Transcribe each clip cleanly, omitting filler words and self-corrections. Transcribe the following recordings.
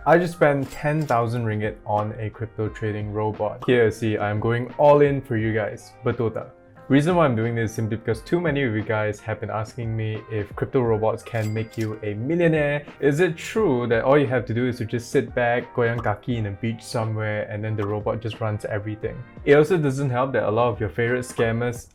I just spent 10,000 ringgit on a crypto trading robot. Here, see, I'm going all in for you guys. Betul tak? Reason why I'm doing this is simply because too many of you guys have been asking me if crypto robots can make you a millionaire. Is it true that all you have to do is to just sit back, goyang kaki in a beach somewhere, and then the robot just runs everything? It also doesn't help that a lot of your favorite scammers,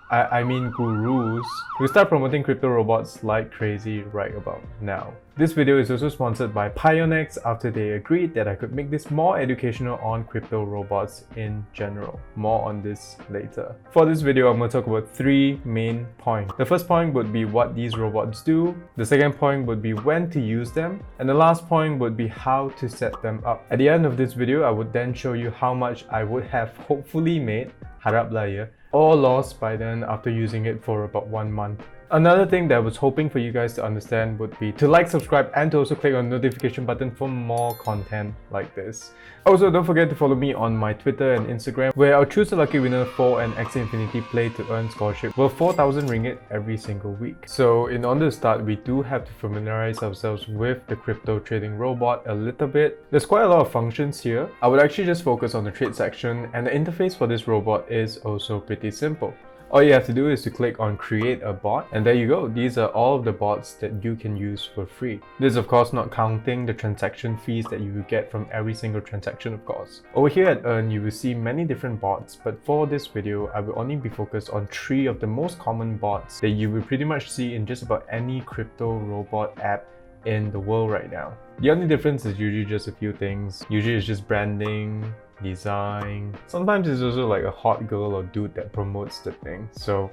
I mean gurus, will start promoting crypto robots like crazy right about now. This video is also sponsored by Pionex after they agreed that I could make this more educational on crypto robots in general. More on this later. For this video, I'm going to talk about 3 main points. The first point would be what these robots do. The second point would be when to use them. And the last point would be how to set them up. At the end of this video, I would then show you how much I would have hopefully made, harap lah ya, or lost by then after using it for about 1 month. Another thing that I was hoping for you guys to understand would be to like, subscribe, and to also click on the notification button for more content like this. Also, don't forget to follow me on my Twitter and Instagram, where I'll choose a lucky winner for an Axie Infinity play to earn scholarship worth 4,000 ringgit every single week. So in order to start, we do have to familiarize ourselves with the crypto trading robot a little bit. There's quite a lot of functions here. I would actually just focus on the trade section, and the interface for this robot is also pretty simple. All you have to do is to click on create a bot, and there you go. These are all of the bots that you can use for free. This is of course not counting the transaction fees that you will get from every single transaction, of course. Over here at Earn, you will see many different bots, but for this video, I will only be focused on 3 of the most common bots that you will pretty much see in just about any crypto robot app in the world right now. The only difference is usually just a few things. Usually it's just branding, design. Sometimes it's also like a hot girl or dude that promotes the thing. So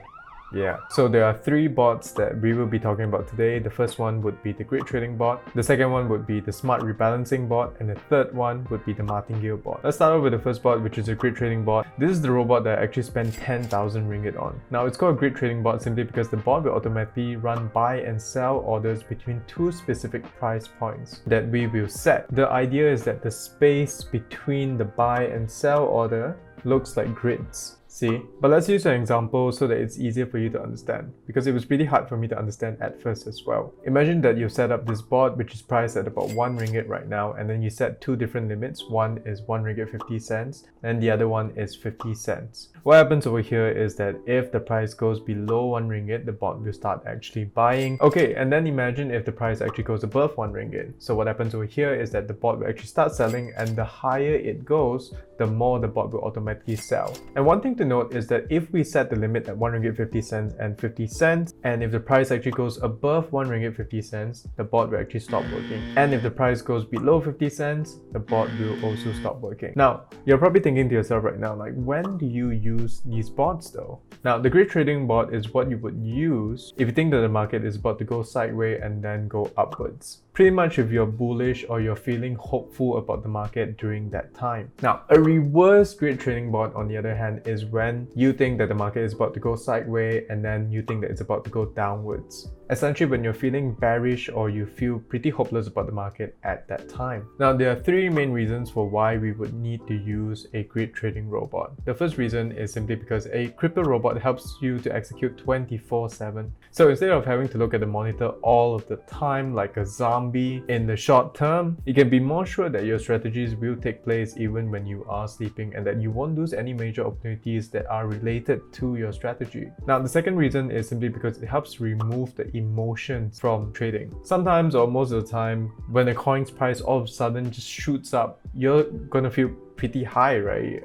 yeah, so there are 3 bots that we will be talking about today. The first one would be the Grid Trading Bot, the second one would be the Smart Rebalancing Bot, and the third one would be the Martingale bot. Let's start off with the first bot, which is a Grid Trading Bot. This is the robot that I actually spent 10,000 ringgit on. Now it's called a Grid Trading Bot simply because the bot will automatically run buy and sell orders between 2 specific price points that we will set. The idea is that the space between the buy and sell order looks like grids. See? But let's use an example so that it's easier for you to understand, because it was pretty hard for me to understand at first as well. Imagine that you've set up this bot which is priced at about 1 ringgit right now, and then you set 2 different limits. One is 1 ringgit 50 cents and the other one is 50 cents. What happens over here is that if the price goes below 1 ringgit, the bot will start actually buying. Okay, and then imagine if the price actually goes above 1 ringgit. So what happens over here is that the bot will actually start selling, and the higher it goes, the more the bot will automatically sell. And one thing to note is that if we set the limit at 1 ringgit 50 cents and 50 cents, and if the price actually goes above 1 ringgit 50 cents, the bot will actually stop working. And if the price goes below 50 cents, the bot will also stop working. Now, you're probably thinking to yourself right now, like, when do you use these bots though? Now, the Grid Trading Bot is what you would use if you think that the market is about to go sideways and then go upwards. Pretty much if you're bullish or you're feeling hopeful about the market during that time. Now, a reverse Grid Trading Bot on the other hand is when you think that the market is about to go sideways and then you think that it's about to go downwards. Essentially when you're feeling bearish or you feel pretty hopeless about the market at that time. Now, there are 3 main reasons for why we would need to use a grid trading robot. The first reason is simply because a crypto robot helps you to execute 24/7. So instead of having to look at the monitor all of the time like a zombie in the short term, you can be more sure that your strategies will take place even when you are sleeping, and that you won't lose any major opportunities that are related to your strategy. Now, the second reason is simply because it helps remove the emotions from trading. Sometimes, or most of the time, when a coin's price all of a sudden just shoots up, you're gonna feel pretty high, right?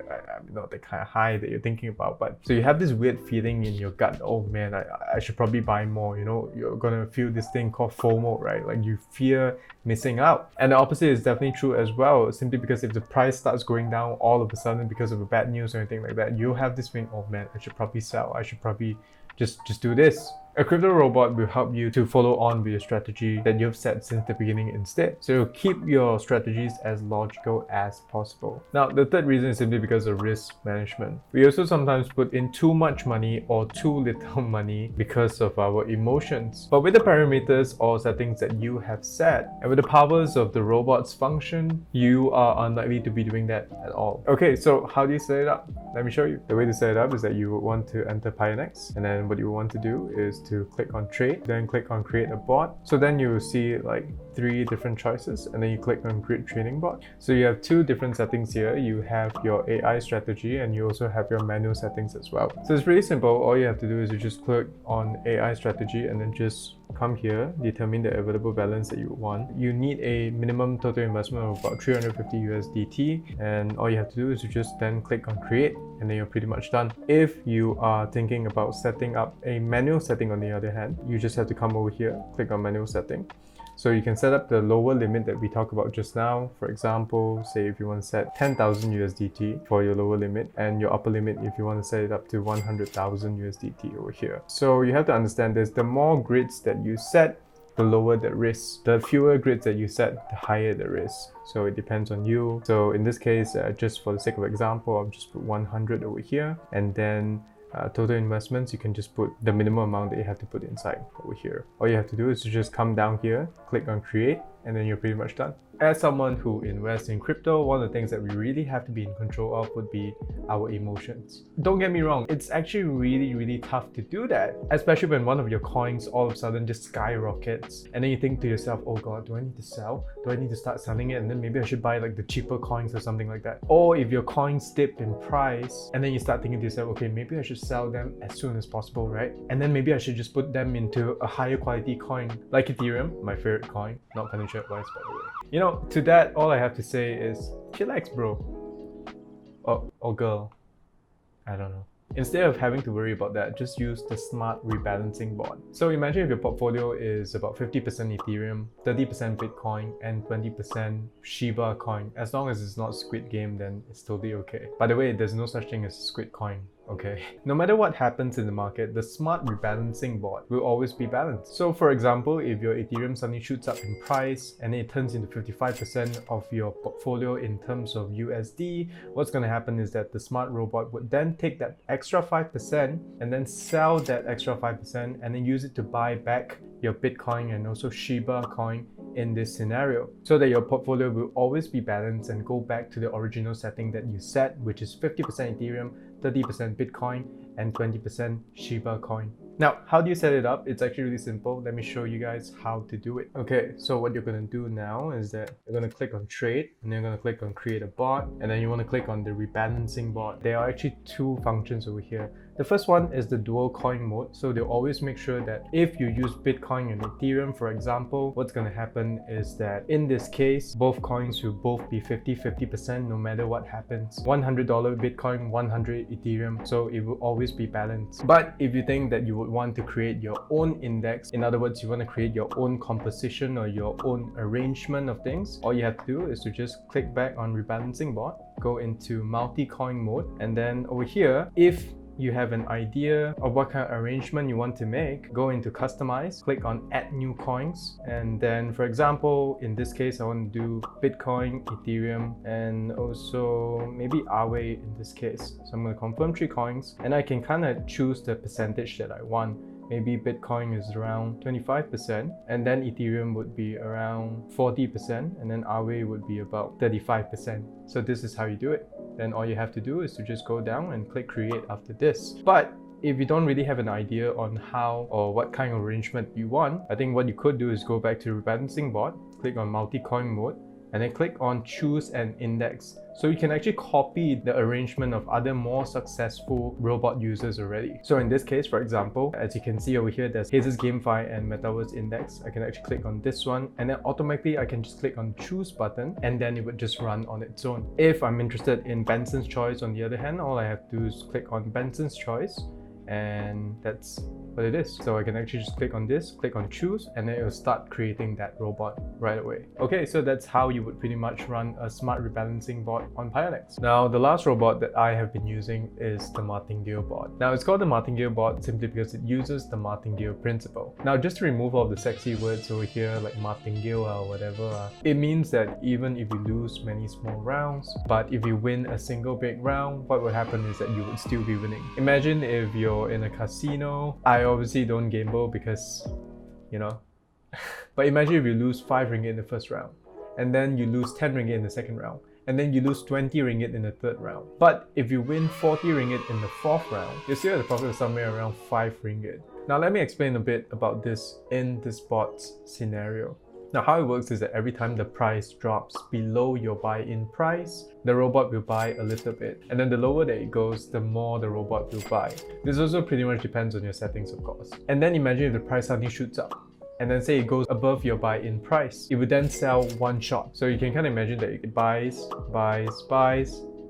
Not the kind of high that you're thinking about, but so you have this weird feeling in your gut, oh man, I should probably buy more, you know, you're gonna feel this thing called FOMO, right? Like you fear missing out. And the opposite is definitely true as well, simply because if the price starts going down all of a sudden because of a bad news or anything like that, you'll have this feeling, oh man, I should probably sell, I should probably just do this. A crypto robot will help you to follow on with your strategy that you've set since the beginning instead. So you'll keep your strategies as logical as possible. Now, the third reason is simply because of risk management. We also sometimes put in too much money or too little money because of our emotions. But with the parameters or settings that you have set, and with the powers of the robot's function, you are unlikely to be doing that at all. Okay, so how do you set it up? Let me show you. The way to set it up is that you would want to enter Pionex, and then what you want to do is to click on trade, then click on create a bot. So then you will see like 3 different choices, and then you click on create trading bot. So you have 2 different settings here. You have your AI strategy and you also have your manual settings as well. So it's pretty simple. All you have to do is you just click on AI strategy and then just come here, determine the available balance that you want. You need a minimum total investment of about 350 USDT, and all you have to do is you just then click on create, and then you're pretty much done. If you are thinking about setting up a manual setting on the other hand, you just have to come over here, click on manual setting. So you can set up the lower limit that we talked about just now. For example, say if you want to set 10,000 USDT for your lower limit, and your upper limit if you want to set it up to 100,000 USDT over here. So you have to understand this, the more grids that you set, the lower the risk. The fewer grids that you set, the higher the risk. So it depends on you. So in this case, just for the sake of example, I'll just put 100 over here, and then total investments, you can just put the minimum amount that you have to put inside over here. All you have to do is to just come down here, click on create, and then you're pretty much done. As someone who invests in crypto, one of the things that we really have to be in control of would be our emotions. Don't get me wrong, it's actually really tough to do that, especially when one of your coins all of a sudden just skyrockets, and then you think to yourself, oh god, do I need to sell? Do I need to start selling it? And then maybe I should buy like the cheaper coins or something like that. Or if your coins dip in price, and then you start thinking to yourself, okay, maybe I should sell them as soon as possible, right? And then maybe I should just put them into a higher quality coin, like Ethereum, my favorite coin, not financial advice by the way. You know, to that, all I have to say is chillax, bro. Or girl. I don't know. Instead of having to worry about that, just use the smart rebalancing bot. So imagine if your portfolio is about 50% Ethereum, 30% Bitcoin, and 20% Shiba coin. As long as it's not Squid Game, then it's totally okay. By the way, there's no such thing as Squid Coin. Okay. No matter what happens in the market, the smart rebalancing bot will always be balanced. So for example, if your Ethereum suddenly shoots up in price and it turns into 55% of your portfolio in terms of USD, what's going to happen is that the smart robot would then take that extra 5% and then sell that extra 5% and then use it to buy back your Bitcoin and also Shiba coin in this scenario, so that your portfolio will always be balanced and go back to the original setting that you set, which is 50% Ethereum, 30% Bitcoin, and 20% Shiba coin. Now, how do you set it up? It's actually really simple. Let me show you guys how to do it. Okay, so what you're going to do now is that you're going to click on trade, and then you're going to click on create a bot, and then you want to click on the rebalancing bot. There are actually 2 functions over here. The first one is the dual coin mode. So they'll always make sure that if you use Bitcoin and Ethereum, for example, what's going to happen is that in this case, both coins will both be 50% no matter what happens. $100 Bitcoin, 100 Ethereum. So it will always be balanced. But if you think that you would want to create your own index, in other words, you want to create your own composition or your own arrangement of things, all you have to do is to just click back on rebalancing bot, go into multi-coin mode, and then over here, if you have an idea of what kind of arrangement you want to make, go into customize, click on add new coins, and then for example, in this case, I want to do Bitcoin, Ethereum, and also maybe Aave in this case. So I'm going to confirm 3 coins, and I can kind of choose the percentage that I want. Maybe Bitcoin is around 25%, and then Ethereum would be around 40%, and then Aave would be about 35%. So this is how you do it. Then all you have to do is to just go down and click create after this. But if you don't really have an idea on how or what kind of arrangement you want, I think what you could do is go back to rebalancing bot, click on multi-coin mode, and then click on choose an index. So you can actually copy the arrangement of other more successful robot users already. So in this case, for example, as you can see over here, there's Hazes GameFi and Metaverse Index. I can actually click on this one, and then automatically I can just click on choose button, and then it would just run on its own. If I'm interested in Benson's Choice, on the other hand, all I have to do is click on Benson's Choice, and that's what it is. So I can actually just click on this, click on choose, and then it will start creating that robot right away. Okay, so that's how you would pretty much run a smart rebalancing bot on Pionex. Now, the last robot that I have been using is the Martingale bot. Now, it's called the Martingale bot simply because it uses the Martingale principle. Now, just to remove all the sexy words over here like Martingale or whatever, it means that even if you lose many small rounds, but if you win a single big round, what would happen is that you would still be winning. Imagine if you're in a casino. I obviously don't gamble because, you know, but imagine if you lose 5 ringgit in the first round, and then you lose 10 ringgit in the second round, and then you lose 20 ringgit in the third round. But if you win 40 ringgit in the 4th round, you're still at a profit of somewhere around 5 ringgit. Now let me explain a bit about this in this bot's scenario. Now how it works is that every time the price drops below your buy-in price, the robot will buy a little bit. And then the lower that it goes, the more the robot will buy. This also pretty much depends on your settings, of course. And then imagine if the price suddenly shoots up. And then say it goes above your buy-in price. It would then sell one shot. So you can kind of imagine that it buys,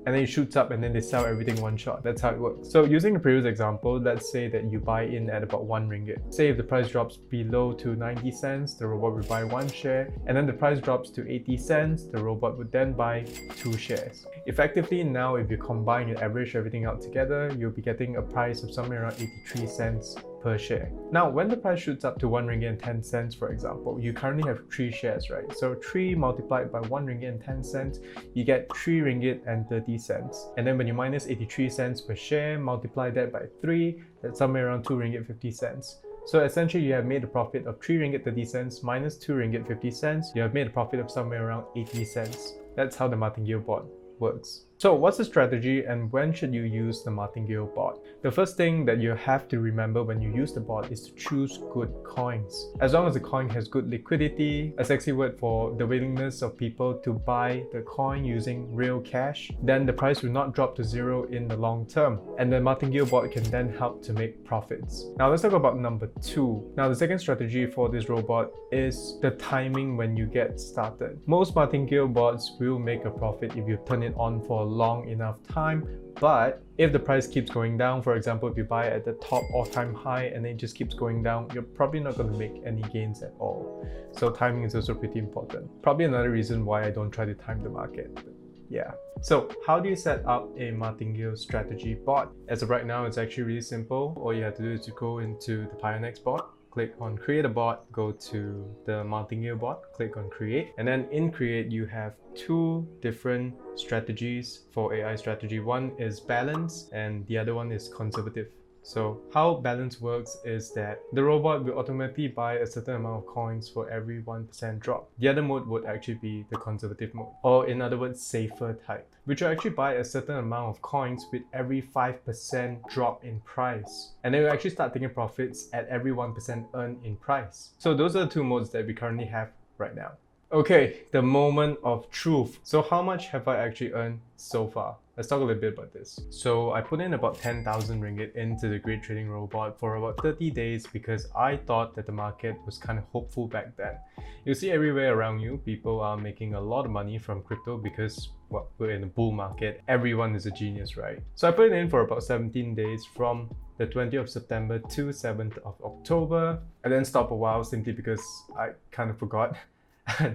and then it shoots up and then they sell everything one shot. That's how it works. So using the previous example, let's say that you buy in at about 1 ringgit. Say if the price drops below to 90 cents, the robot will buy 1 share, and then the price drops to 80 cents, the robot would then buy 2 shares. Effectively now, if you combine and average everything out together, you'll be getting a price of somewhere around 83 cents per share. Now, when the price shoots up to 1 ringgit and 10 cents, for example, you currently have 3 shares, right? So 3 multiplied by 1 ringgit and 10 cents, you get 3 ringgit and 30 cents. And then when you minus 83 cents per share, multiply that by 3, that's somewhere around 2 ringgit 50 cents. So essentially you have made a profit of 3 ringgit 30 cents minus 2 ringgit 50 cents, you have made a profit of somewhere around 80 cents. That's how the Martingale bot works. So what's the strategy and when should you use the Martingale bot? The first thing that you have to remember when you use the bot is to choose good coins. As long as the coin has good liquidity, a sexy word for the willingness of people to buy the coin using real cash, then the price will not drop to zero in the long term. And the Martingale bot can then help to make profits. Now let's talk about number 2. Now the second strategy for this robot is the timing when you get started. Most Martingale bots will make a profit if you turn it on for a long enough time, but if the price keeps going down, for example, if you buy at the top all-time high and then it just keeps going down, you're probably not going to make any gains at all. So timing is also pretty important. Probably another reason why I don't try to time the market. But yeah. So how do you set up a Martingale strategy bot? As of right now, it's actually really simple. All you have to do is to go into the Pionex bot, click on create a bot, go to the Martingale bot, click on create, and then in create you have 2 different strategies for AI strategy. One is balance and the other one is conservative. So how balance works is that the robot will automatically buy a certain amount of coins for every 1% drop. The other mode would actually be the conservative mode, or in other words, safer type, which will actually buy a certain amount of coins with every 5% drop in price. And they will actually start taking profits at every 1% earned in price. So those are the 2 modes that we currently have right now. Okay, the moment of truth. So how much have I actually earned so far? Let's talk a little bit about this. So I put in about 10,000 ringgit into the Great Trading Robot for about 30 days because I thought that the market was kind of hopeful back then. You see everywhere around you, people are making a lot of money from crypto because, well, we're in a bull market. Everyone is a genius, right? So I put it in for about 17 days from the 20th of September to 7th of October. I then stopped a while simply because I kind of forgot.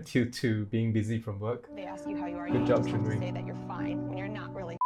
Due to being busy from work. They ask you how you are. Good job, Chun. Say that you're fine when you're not really.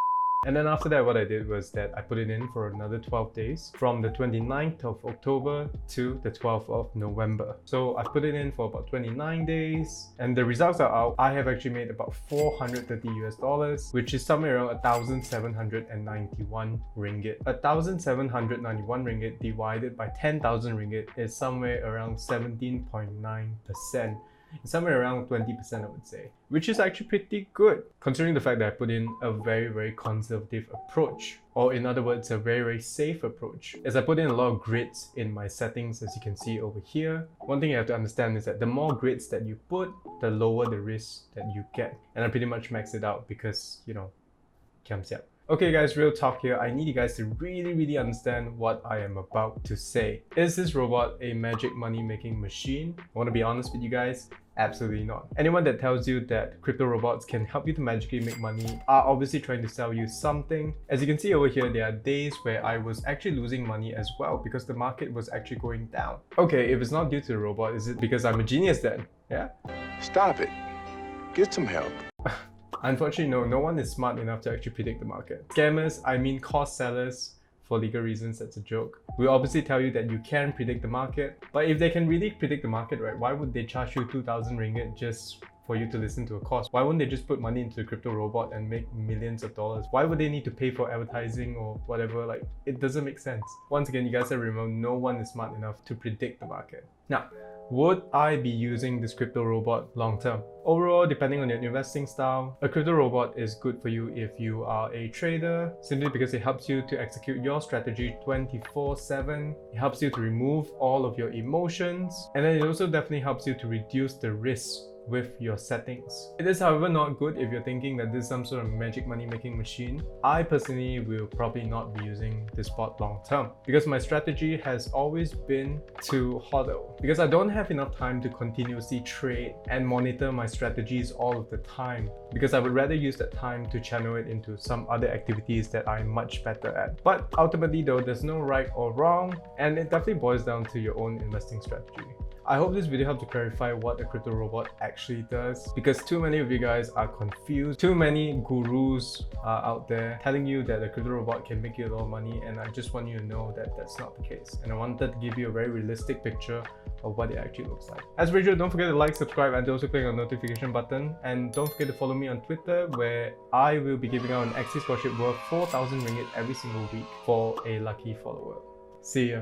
And then after that, what I did was that I put it in for another 12 days from the 29th of October to the 12th of November. So I put it in for about 29 days and the results are out. I have actually made about 430 US dollars, which is somewhere around 1,791 ringgit. 1,791 ringgit divided by 10,000 ringgit is somewhere around 17.9%. Somewhere around 20%, I would say, which is actually pretty good considering the fact that I put in a very conservative approach, or in other words, a very safe approach, as I put in a lot of grids in my settings, as you can see over here. One thing you have to understand is that the more grids that you put, the lower the risk that you get, and I pretty much maxed it out because, you know, kiam siap. Okay guys, real talk here. I need you guys to really understand what I am about to say. Is this robot a magic money making machine? I want to be honest with you guys, absolutely not. Anyone that tells you that crypto robots can help you to magically make money are obviously trying to sell you something. As you can see over here, there are days where I was actually losing money as well because the market was actually going down. Okay, if it's not due to the robot, is it because I'm a genius then? Yeah? Stop it. Get some help. Unfortunately, no one is smart enough to actually predict the market. Scammers, I mean cost sellers, for legal reasons, that's a joke, will obviously tell you that you can predict the market. But if they can really predict the market, right, why would they charge you 2,000 ringgit just for you to listen to a course? Why wouldn't they just put money into the crypto robot and make millions of dollars? Why would they need to pay for advertising or whatever? Like, it doesn't make sense. Once again, you guys have to remember, no one is smart enough to predict the market. Now, Would I be using this crypto robot long term? Overall, depending on your investing style, a crypto robot is good for you if you are a trader, simply because it helps you to execute your strategy 24/7. It helps you to remove all of your emotions, and then it also definitely helps you to reduce the risk with your settings. It is, however, not good if you're thinking that this is some sort of magic money making machine. I personally will probably not be using this bot long term because my strategy has always been to hodl, because I don't have enough time to continuously trade and monitor my strategies all of the time, because I would rather use that time to channel it into some other activities that I'm much better at. But ultimately though, there's no right or wrong, and it definitely boils down to your own investing strategy. I hope this video helped to clarify what a crypto robot actually does, because too many of you guys are confused. Too many gurus are out there telling you that a crypto robot can make you a lot of money, and I just want you to know that that's not the case. And I wanted to give you a very realistic picture of what it actually looks like. As usual, don't forget to like, subscribe, and also click on the notification button. And don't forget to follow me on Twitter, where I will be giving out an Axie scholarship worth 4,000 ringgit every single week for a lucky follower. See ya.